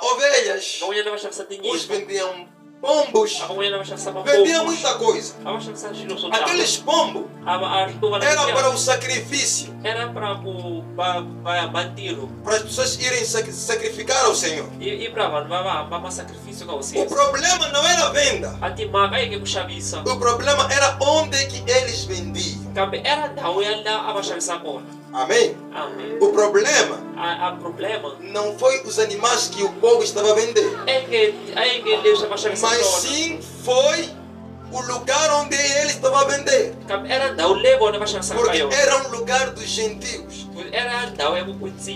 ovelhas, uns vendiam pombos, vendiam muita coisa. Aqueles pombos era para o sacrifício, para as pessoas irem sacrificar ao Senhor. O problema não era a venda, o problema era onde que eles vendiam. Amém? O problema não foi os animais que o povo estava a vender, mas sim foi o lugar onde ele estava a vender. Porque era um lugar dos gentios,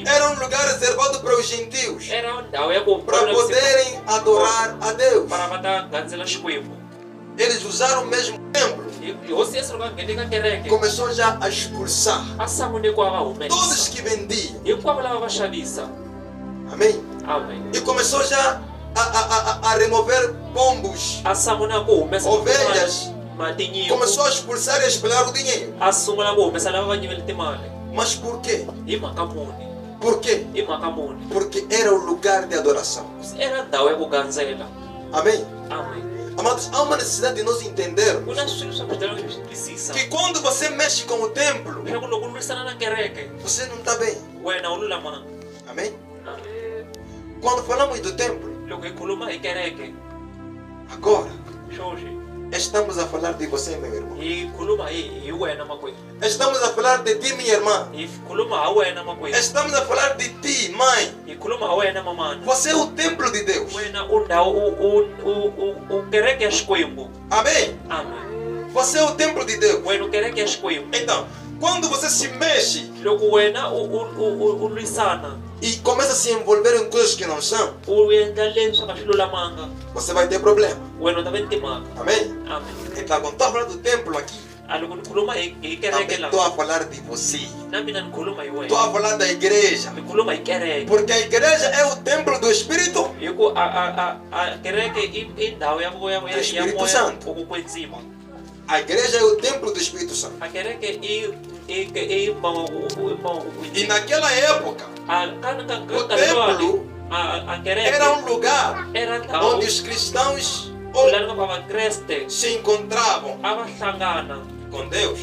era um lugar reservado para os gentios, para poderem adorar a Deus. Eles usaram o mesmo templo. Começou já a expulsar todos que vendiam. Amém? E começou já a remover pombos, ovelhas. Começou a expulsar e a espalhar o dinheiro. Mas por quê? Por quê? Porque era o lugar de adoração. Amém? Amados, há uma necessidade de nós entendermos que quando você mexe com o templo, você não está bem. Amém? Quando falamos do templo, agora estamos a falar de você, meu irmão. Estamos a falar de ti, minha irmã. Estamos a falar de ti, mãe. Você é o templo de Deus. Amém? Você é o templo de Deus. Então, quando você se mexe e começa a se envolver em coisas que não são, você vai ter problema. Amém? Então, quando estou a falar do templo aqui, também estou a falar de você. Estou a falar da igreja. Porque a igreja é o templo do Espírito. Do Espírito Santo. A igreja é o templo do Espírito Santo. E naquela época, o templo era um lugar onde os cristãos se encontravam com Deus,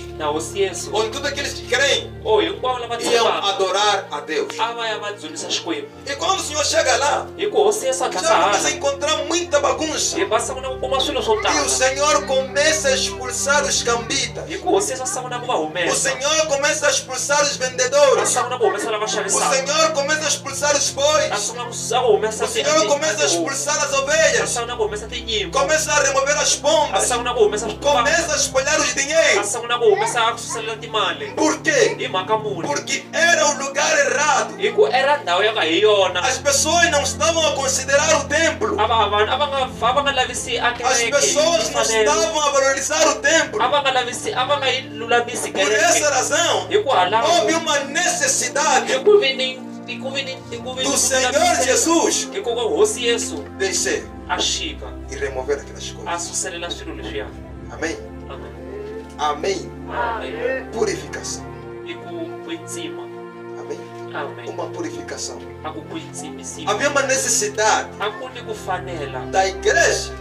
onde todos aqueles que creem iam adorar a Deus. E quando o Senhor chega lá, já começa a encontrar muita bagunça. E o Senhor começa a expulsar os cambitas. O Senhor começa a expulsar os vendedores. O Senhor começa a expulsar os bois. O Senhor começa a expulsar as ovelhas. Começa a remover as pombas. Começa a espalhar os dinheiros. Por quê? Porque era o lugar errado. As pessoas não estavam a considerar o templo. As pessoas não estavam a valorizar o templo. Por essa razão, houve uma necessidade do Senhor Jesus descer e remover aquelas coisas. Amém? Amém. Purificação. Amém. Uma purificação. Havia uma necessidade da igreja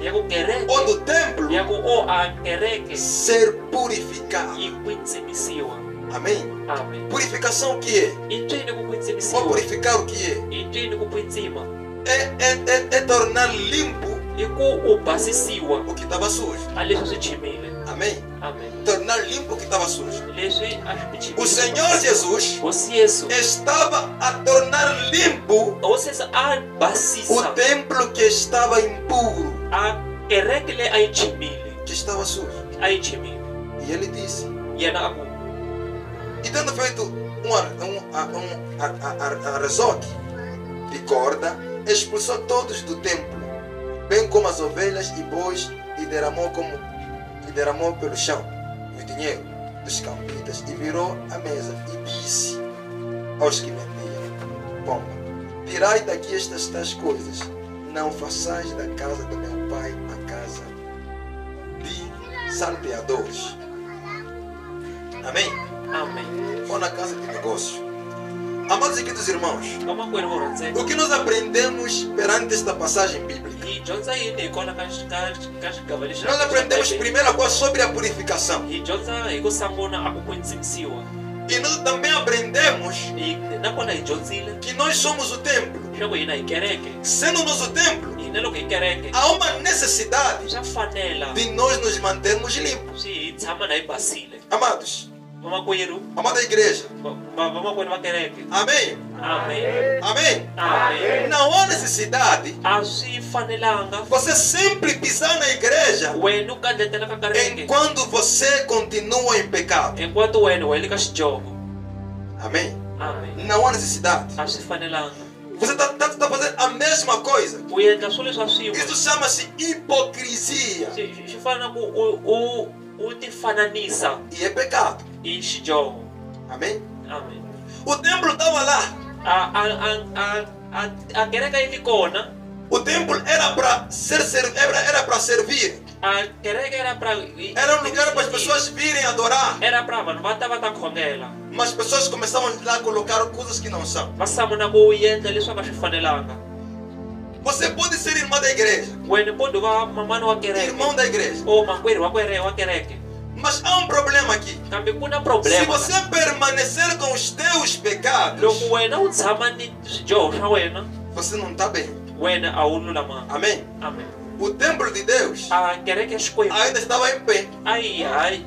ou do templo ser purificado. Amém. Purificação o que é? Ou purificar o que é? É tornar limpo o que estava sujo. Amém? Tornar limpo o que estava sujo. O Senhor Jesus estava a tornar limpo o templo que estava impuro, que estava sujo. E ele disse, e tendo feito um rezoque de corda, expulsou todos do templo, bem como as ovelhas e bois, e derramou pelo chão o dinheiro dos campitas e virou a mesa e disse aos que vendiam pomba: tirai daqui estas coisas, não façais da casa do meu pai a casa de salteadores. Amém? Ou na casa de negócio. Amados e queridos irmãos, o que nós aprendemos perante desta passagem bíblica? Nós aprendemos primeira coisa sobre a purificação. E nós também aprendemos que nós somos o templo. Sendo nós o templo, há uma necessidade de nós nos mantermos limpos. Amados, amada igreja, amém? Amém? Não há necessidade você sempre pisar na igreja enquanto você continua em pecado. Amém? Não há necessidade. Você está fazendo a mesma coisa. Isso chama-se hipocrisia. E é pecado. Amém? O templo estava lá. O templo era para servir. Era um lugar para as pessoas virem adorar. Mas as pessoas começavam lá a colocar coisas que não são. Você pode ser irmã da igreja, irmão da igreja, mas há um problema aqui. Se você permanecer com os teus pecados, você não está bem. Amém? O templo de Deus ainda estava em pé,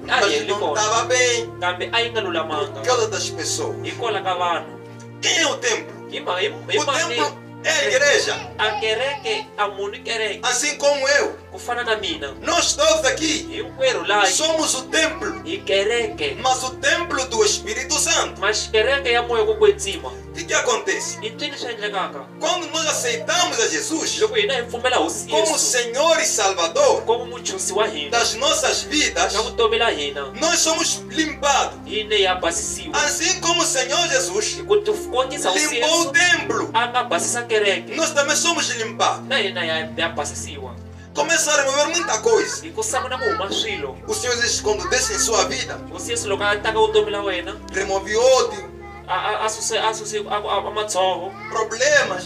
mas não estava bem por causa das pessoas. Quem é o templo? O templo é a igreja. Assim como eu, nós todos aqui somos o templo, mas o templo do Espírito Santo. O que acontece? Quando nós aceitamos a Jesus como Senhor e Salvador das nossas vidas, nós somos limpados. Assim como o Senhor Jesus limpou o templo, nós também somos limpados. Começa a remover muita coisa. O Senhor Jesus, quando desce em sua vida, remove ódio, problemas,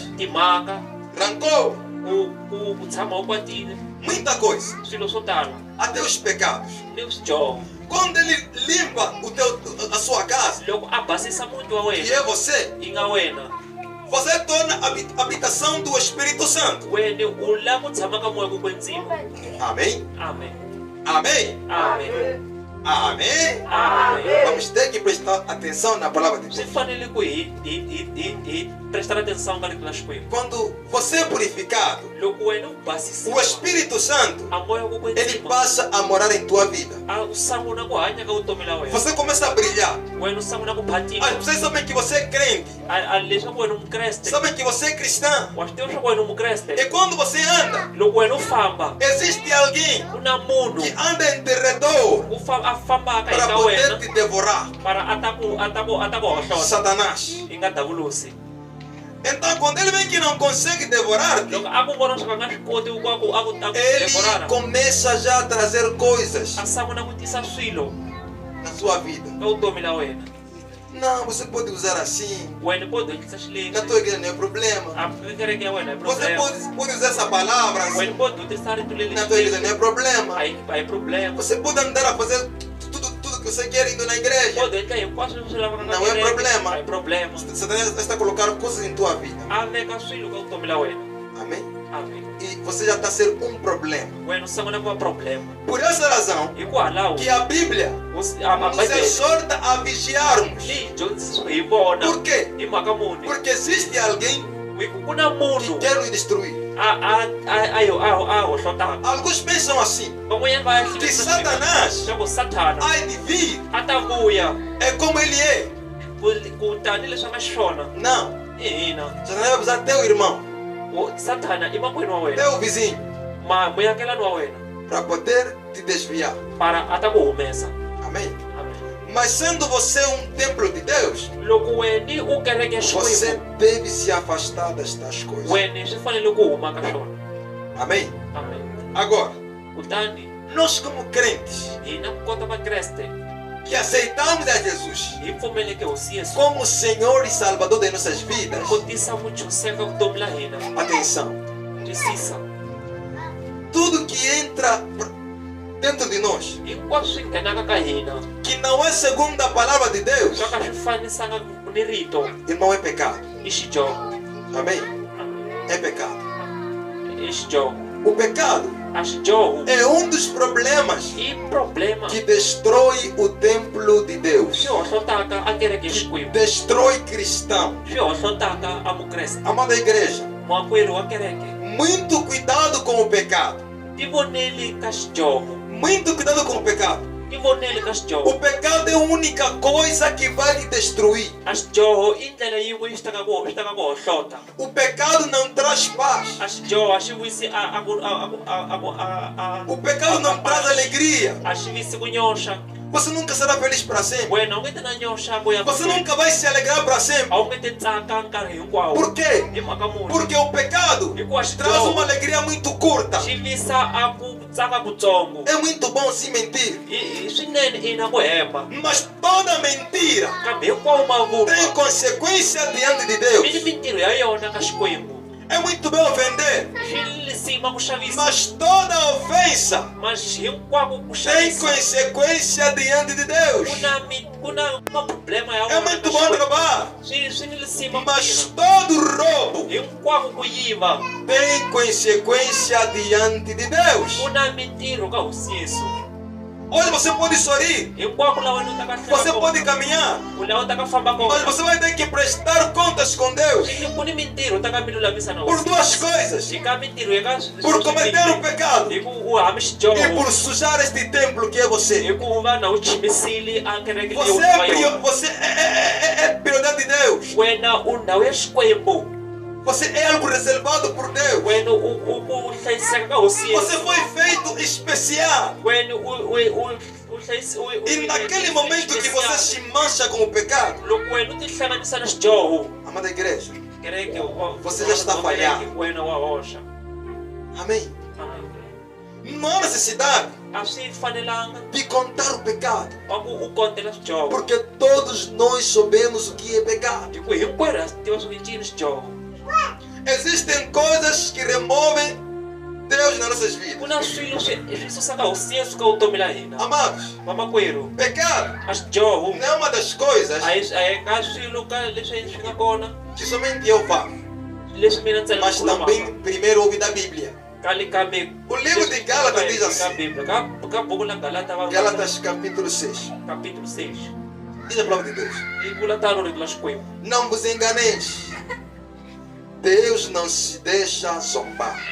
rancor, muita coisa, até os pecados. Quando Ele limpa a sua casa, que é você, você torna a habitação do Espírito Santo. Amém? Amém? Amém? Vamos ter que prestar atenção na palavra de Deus. Quando você é purificado, o Espírito Santo, ele passa a morar em tua vida. Você começa a brilhar. As pessoas sabem que você é crente, sabem que você é cristã. E quando você anda, existe alguém que anda em derredor para poder te devorar. Satanás. Então, quando ele vem que não consegue devorar-te, ele começa já a trazer coisas na sua vida. Não, você pode usar assim. Na tua igreja não é problema. Você pode usar essa palavra assim. Na tua igreja não é problema. Você pode andar a fazer tudo que você quer indo na igreja. Não é problema. Você está colocando coisas em tua vida. Amém? E você já está sendo um problema. Por essa razão que a Bíblia nos exorta a vigiarmos. Por quê? Porque existe alguém que quer nos destruir. Alguns pensam assim, que Satanás há de vir, é como ele é. Não. Satanás vai usar teu irmão, teu vizinho, para poder te desviar. Amém? Mas sendo você um templo de Deus, você deve se afastar destas coisas. Amém? Agora, nós como crentes que aceitamos a Jesus como Senhor e Salvador de nossas vidas, atenção, Tudo que entra dentro de nós, que não é segundo a palavra de Deus, irmão, é pecado. Amém? É pecado. O pecado é um dos problemas que destrói o templo de Deus, que destrói cristão. Amada igreja, muito cuidado com o pecado. Muito cuidado com o pecado. O pecado é a única coisa que vai te destruir. O pecado não traz paz. O pecado não traz alegria. Você nunca será feliz para sempre. Você nunca vai se alegrar para sempre. Por quê? Porque o pecado traz uma alegria muito curta. É muito bom se mentir. Mas toda mentira tem consequência diante de Deus. É muito bem ofender, mas toda ofensa tem consequência diante de Deus. É muito bom roubar, mas todo roubo tem consequência diante de Deus. Hoje você pode sorrir, você pode caminhar, mas você vai ter que prestar contas com Deus por duas coisas: por cometer um pecado e por sujar este templo que é você. Você é prioridade de Deus. Você é algo reservado por Deus. Você foi feito especial. E naquele momento que você se mancha com o pecado, amada igreja, você já está falhado. Amém? Não há necessidade de contar o pecado, porque todos nós sabemos o que é pecado. Existem coisas que removem Deus nas nossas vidas. Amados, pecado não é uma das coisas que somente eu faço, mas também primeiro ouvi da Bíblia. O livro de Gálatas diz assim, Gálatas capítulo 6. Diz a palavra de Deus: não vos enganeis, Deus não se deixa zombar.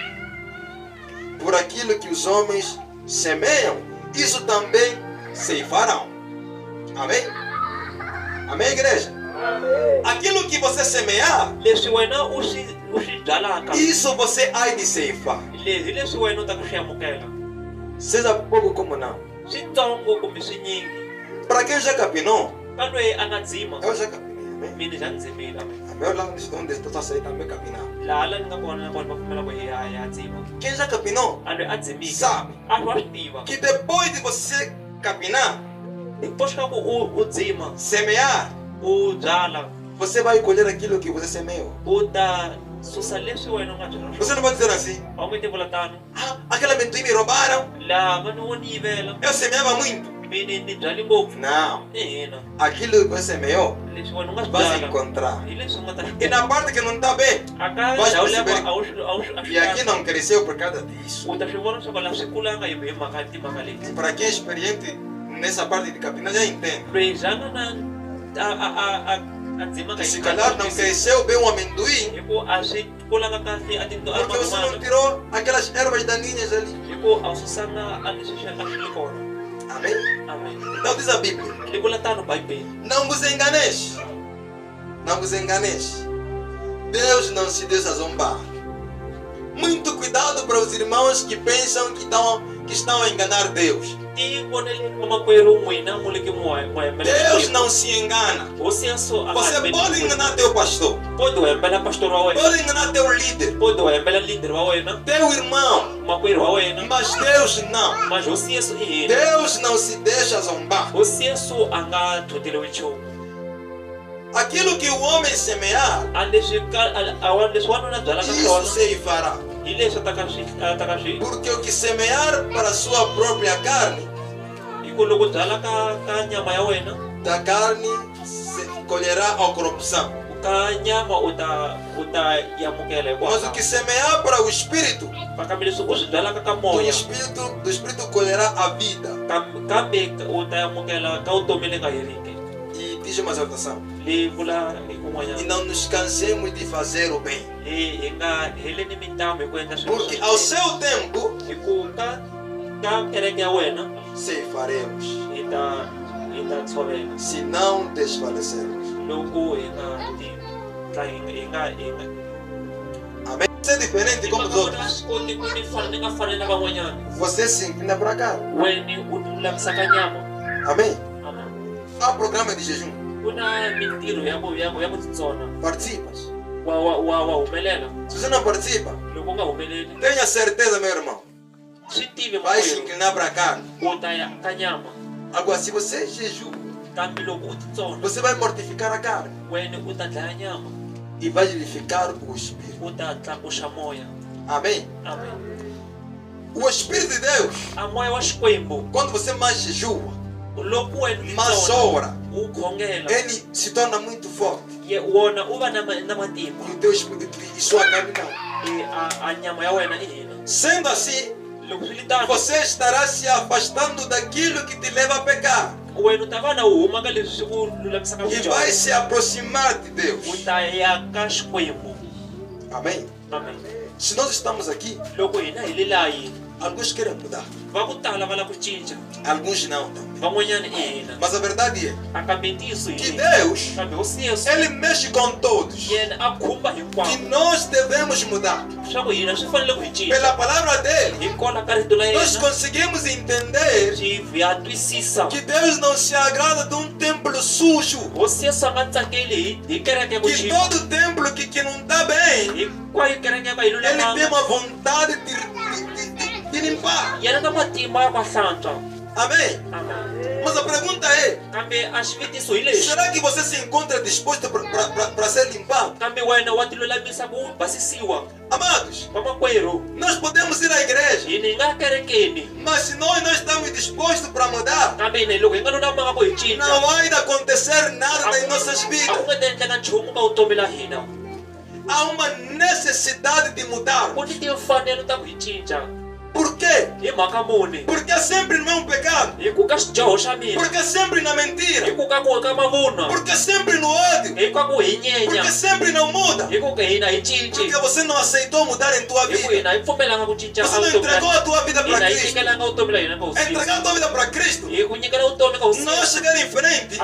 Por aquilo que os homens semeiam, isso também ceifarão. Amém? Amém, igreja? Amém. Aquilo que você semear, isso você há de ceifar. Seja pouco como não. Para quem já capinou, eu já capinei. Amém? Lá onde está saindo também capinar. Quem já capinou sabe que depois de você capinar, semear, você vai colher aquilo que você semeou. Você não vai dizer assim: aquela amendoim me roubaram, eu semeava muito. Não. Aquilo que você semeou, vai encontrar. E na parte que não está bem, vai perceber. E aqui não cresceu por causa disso. Para quem é experiente nessa parte de capinar, já entende. Se calhar não cresceu bem um amendoim, porque você não tirou aquelas ervas daninhas ali. Amém? Amém. Então diz a Bíblia: não vos enganeis. Não vos enganeis. Deus não se deixa zombar. Muito cuidado para os irmãos que pensam que estão a enganar Deus. Deus não se engana. Você pode enganar teu pastor, pode enganar teu líder, teu irmão, mas Deus não. Deus não se deixa zombar. Aquilo que o homem semear, isso ceifará. Porque o que semear para a sua própria carne, da carne se colherá a corrupção. Mas o que semear para o Espírito, do Espírito colherá a vida. E diz uma exortação: e não nos cansemos de fazer o bem, porque ao seu tempo ceifaremos, se não desfalecermos. Amém? Você é diferente como os outros. Você se inclina para cá. Amém? Há um programa de jejum. Participas? Se você não participa, tenha certeza, meu irmão, vai se inclinar para cá. Agora, se você jejum, você vai mortificar a carne e vai vivificar o Espírito. Amém? O Espírito de Deus, quando você mais jejua, mais ora, ele se torna muito forte. E o teu espírito e sua carne não. Sendo assim, você estará se afastando daquilo que te leva a pecar. E vai se aproximar de Deus. Amém? Se nós estamos aqui, alguns querem mudar, alguns não também. Mas a verdade é que Deus, Ele mexe com todos, que nós devemos mudar. Pela palavra dele, nós conseguimos entender que Deus não se agrada de um templo sujo, que todo templo que não está bem, Ele tem uma vontade de limpar. Amém? Mas a pergunta é: será que você se encontra disposto para ser limpado? Amados, nós podemos ir à igreja, mas se nós não estamos dispostos para mudar, não vai acontecer nada nas nossas vidas. Há uma necessidade de mudar. Por quê? Porque sempre no mesmo pecado. Porque sempre na mentira. Porque sempre no ódio. Porque sempre não muda. Porque você não aceitou mudar em tua vida. Você não entregou a tua vida para Cristo. Entregar a tua vida para Cristo não chegar em frente,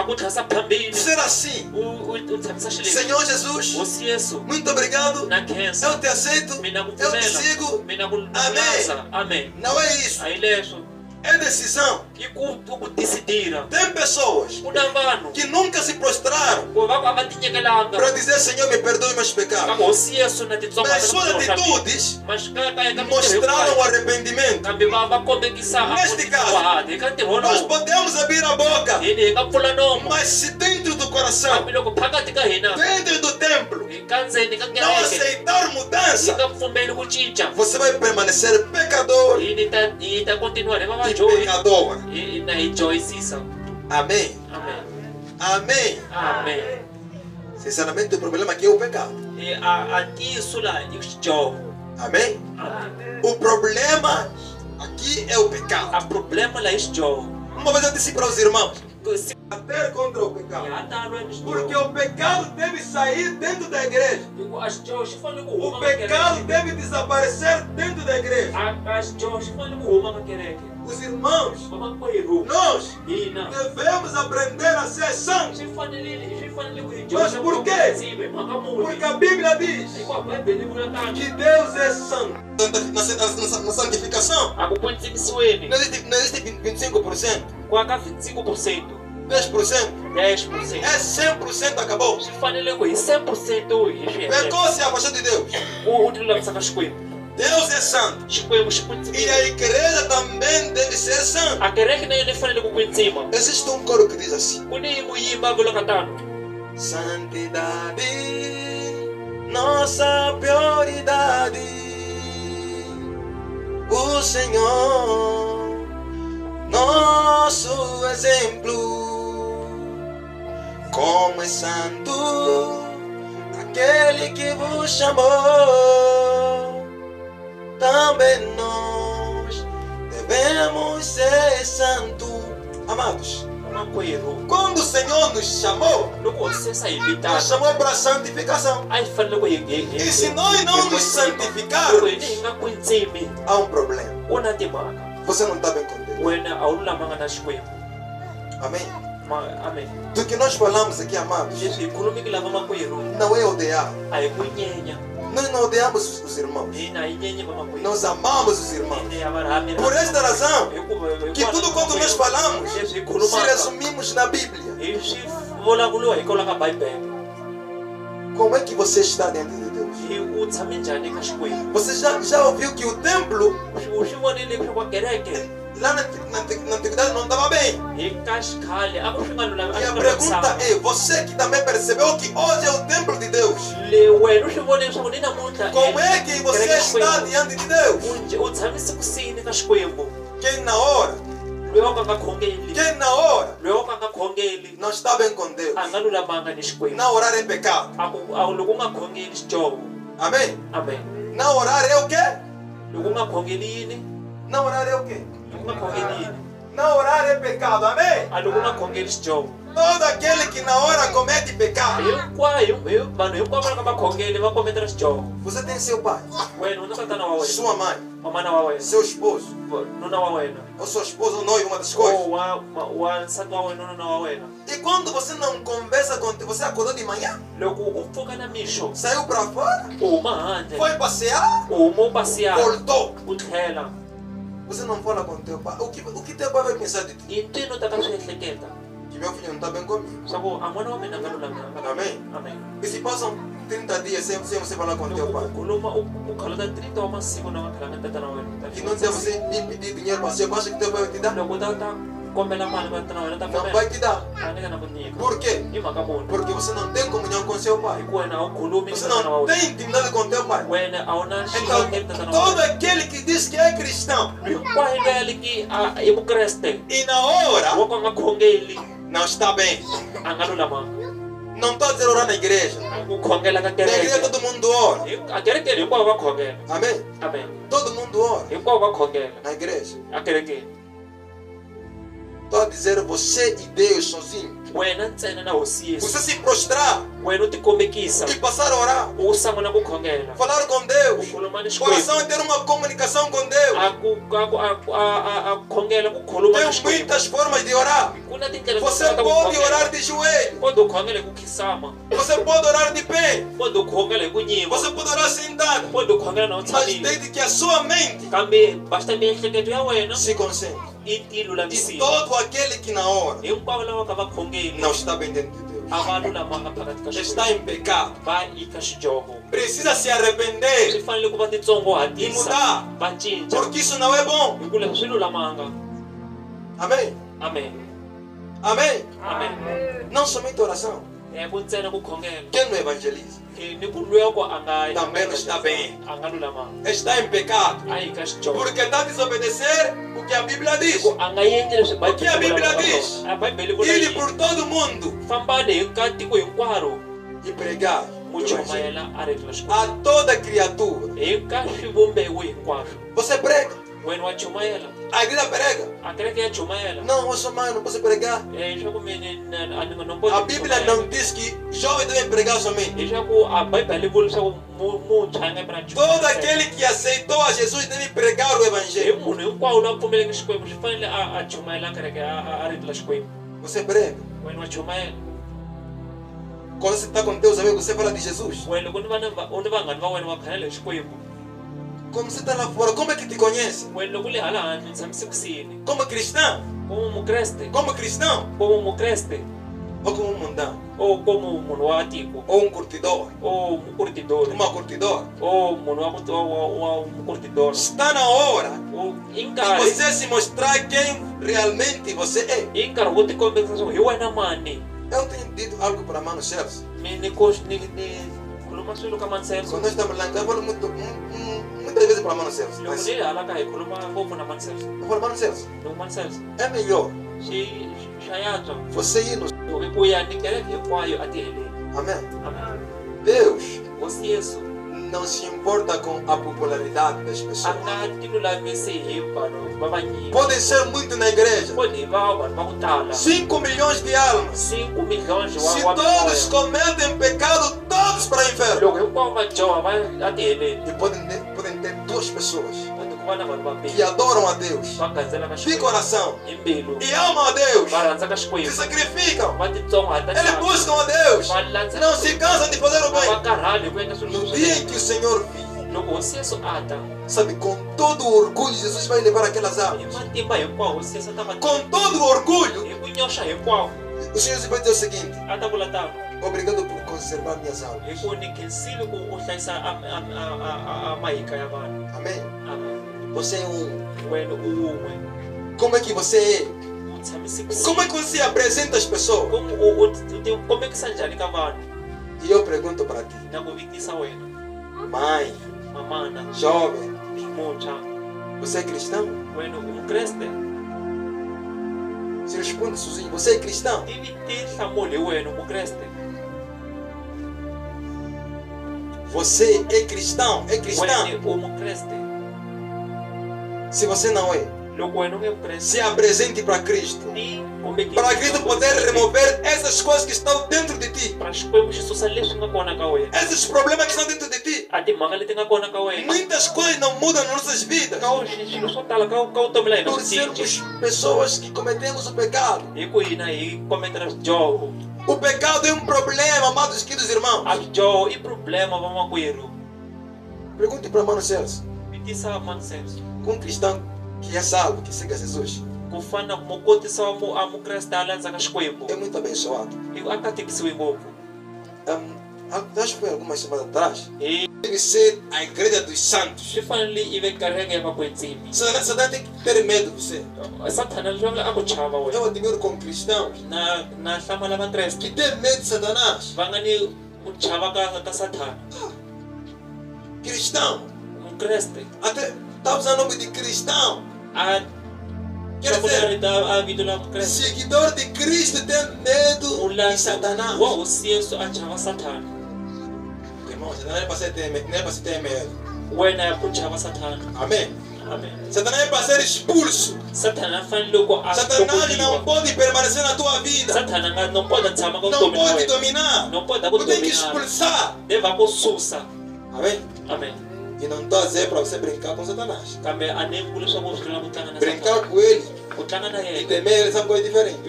ser assim. Senhor Jesus, muito obrigado. Eu te aceito. Eu te sigo. Amém. Não é isso. É decisão. Tem pessoas que nunca se prostraram para dizer: Senhor, me perdoe meus pecados. Mas suas atitudes mostraram o arrependimento. Neste caso, nós podemos abrir a boca, mas se dentro do coração, dentro do templo, não aceitar mudança, você vai permanecer pecador e pecadora. Amém. Sinceramente, o problema aqui é o pecado. Amém? O problema aqui é o pecado. Uma vez eu disse para os irmãos: bater contra o pecado, porque o pecado deve sair dentro da igreja. O pecado deve desaparecer dentro da igreja. Os irmãos, nós devemos aprender a ser santos. Mas por quê? Porque a Bíblia diz que Deus é santo. Na santificação não existe 25%, 10%, é 100%, acabou. Pecou, se afastou de Deus. Deus é santo. E a igreja também deve ser santa. Existe um coro que diz assim: santidade, nossa prioridade. Senhor, nosso exemplo. Como é santo aquele que vos chamou, também nós devemos ser santos. Amados, quando o Senhor nos chamou chamou para a santificação. E se nós não nos santificarmos, há um problema. Você não está bem com Deus. Amém? Amém. Do que nós falamos aqui, amados, não é odiar. Nós não odiamos os irmãos, nós amamos os irmãos. Por esta razão, que tudo quanto nós falamos, se resumimos na Bíblia. Como é que você está dentro de Deus? Você já ouviu que o templo lá na antiguidade não estava bem? E a pergunta é, você que também percebeu que hoje é o templo de Deus, como é que você está diante de Deus? Quem na hora não está bem com Deus, não orar é pecado. Amém? Não orar é o quê? Não orar é o quê? Não orar é pecado. Amém? Todo aquele que na hora comete pecado. Você tem seu pai, sua mãe, seu esposo, ou sua esposa ou noivo, uma das coisas. E quando você não conversa com Deus, você acordou de manhã, saiu para fora, foi passear, voltou, você não fala com teu pai. O que teu pai vai pensar de ti? Que meu filho não está bem comigo. Amém? E se passam 30 dias sem você falar com teu pai? E não tem você pedir dinheiro para você, acha que teu pai vai te dar? Não vai te dar. Por quê? Porque você não tem comunhão com seu pai. Você não tem intimidade com teu pai. Então, todo aquele que diz que é cristão e na hora não está bem. Não estou a dizer orar na igreja. Na igreja todo mundo ora. Amém? Todo mundo ora na igreja. Estou a dizer você e Deus sozinho. Você se prostrar e passar a orar, falar com Deus, coração é ter uma comunicação com Deus. Tem muitas formas de orar. Você pode orar de joelho, você pode orar de pé, você pode orar sentado, mas desde que a sua mente se concentre. E todo aquele que na hora não está bem dentro de Deus, está em pecado, precisa se arrepender e mudar, porque isso não é bom. Amém? Não somente oração. Quem não evangeliza também não está bem, está em pecado, porque está a desobedecer o que a Bíblia diz. O que a Bíblia diz? Ir por todo mundo e pregar a toda criatura. Você prega, a igreja prega. Não, eu sou mãe, não posso pregar. A Bíblia não diz que jovens devem pregar somente. Todo aquele que aceitou a Jesus deve pregar o Evangelho. Você prega. Quando você está com teus amigos, você fala de Jesus. Como você está lá fora, como é que te conhece? Como cristão? Como cristão? Ou como mundano? Ou um curtidor? Uma curtidora? Está na hora de você se mostrar quem realmente você é. Eu tenho dito algo para Mano Celso. Quando nós estamos lá, eu falo muitas muitas vezes para Mano Celso. Mas Para Mano Celso. É melhor você ir no... Amém. Deus não se importa com a popularidade das pessoas. Podem ser muito na igreja. 5 milhões de almas. Se todos cometem pecado, todos para o inferno. E podem ter 2 pessoas que adoram a Deus de coração e amam a Deus, que sacrificam, eles buscam a Deus, não se cansam de fazer o bem. No dia em que o Senhor vir, sabe, com todo o orgulho, Jesus vai levar aquelas almas. Com todo o orgulho, o Senhor vai dizer o seguinte: obrigado por conservar minhas almas. Amém. Você é um. Como é que você é? Como é que você apresenta as pessoas? E eu pergunto para ti, mãe, jovem, você é cristão? Se responde sozinho, você é cristão? Você é cristão? É cristão? Se você não é, se apresente para Cristo. Para Cristo poder remover essas coisas que estão dentro de ti. Esses problemas que estão dentro de ti. Muitas coisas não mudam nas nossas vidas. Por sermos pessoas que cometemos o pecado. O pecado é um problema, amados queridos irmãos. Pergunte para Mano Celso. Com um cristão que é salvo, que siga Jesus, é muito abençoado. Acho que foi algumas semanas atrás. Deve ser a igreja dos santos. Satã tem que ter medo de você. Eu admiro como cristãos que tem medo de Satanás. Cristão. Até está usando o nome de cristão. Quer dizer, seguidor de Cristo tem medo de Satanás. Irmão, Satanás não é para você ter medo. Amém. Satanás é para ser expulso. Satanás não pode permanecer na tua vida. Não pode dominar. Tu tem que expulsar. Amém. E não estou a dizer para você brincar com Satanás. Brincar com ele e temer ele são coisas diferentes.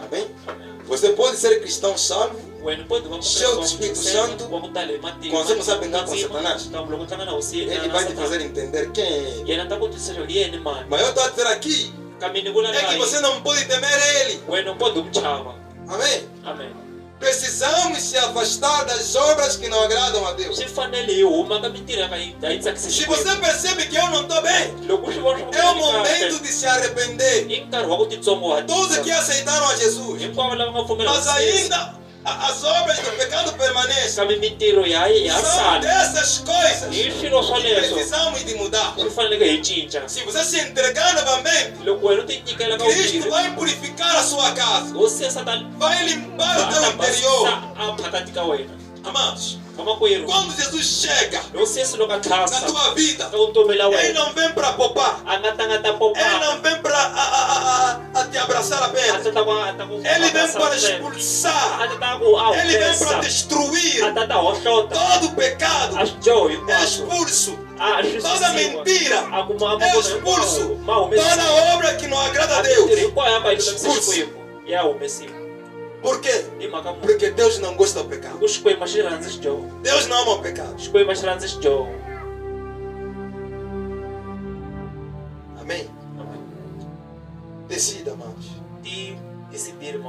Amém? Você pode ser cristão salvo, cheio do Espírito Santo. Quando você começar a brincar com Satanás, ele vai te fazer entender quem é ele. Mas eu estou a dizer aqui é que você não pode temer ele. Amém? Precisamos se afastar das obras que não agradam a Deus. Se você percebe que eu não estou bem, é o momento de se arrepender. Todos que aceitaram a Jesus, mas ainda as obras do pecado permanecem. São dessas coisas que precisamos de mudar. Se você se entregar novamente, Cristo vai purificar a sua casa, vai limpar o teu interior. Amados, quando Jesus chega na tua vida, Ele não vem para poupar, Ele não vem para te abraçar apenas, Ele vem para expulsar, Ele vem para destruir todo o pecado, é expulso. Toda mentira é expulso. Toda obra que não agrada a Deus, expulso. Por quê? Porque Deus não gosta do pecado. Deus não ama o pecado. Amém? Decida, amados.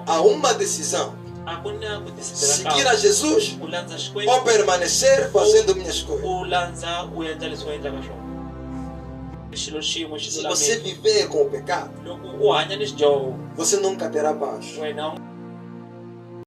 Há uma decisão: seguir a Jesus ou permanecer fazendo minhas coisas. Se você viver com o pecado, você nunca terá paz.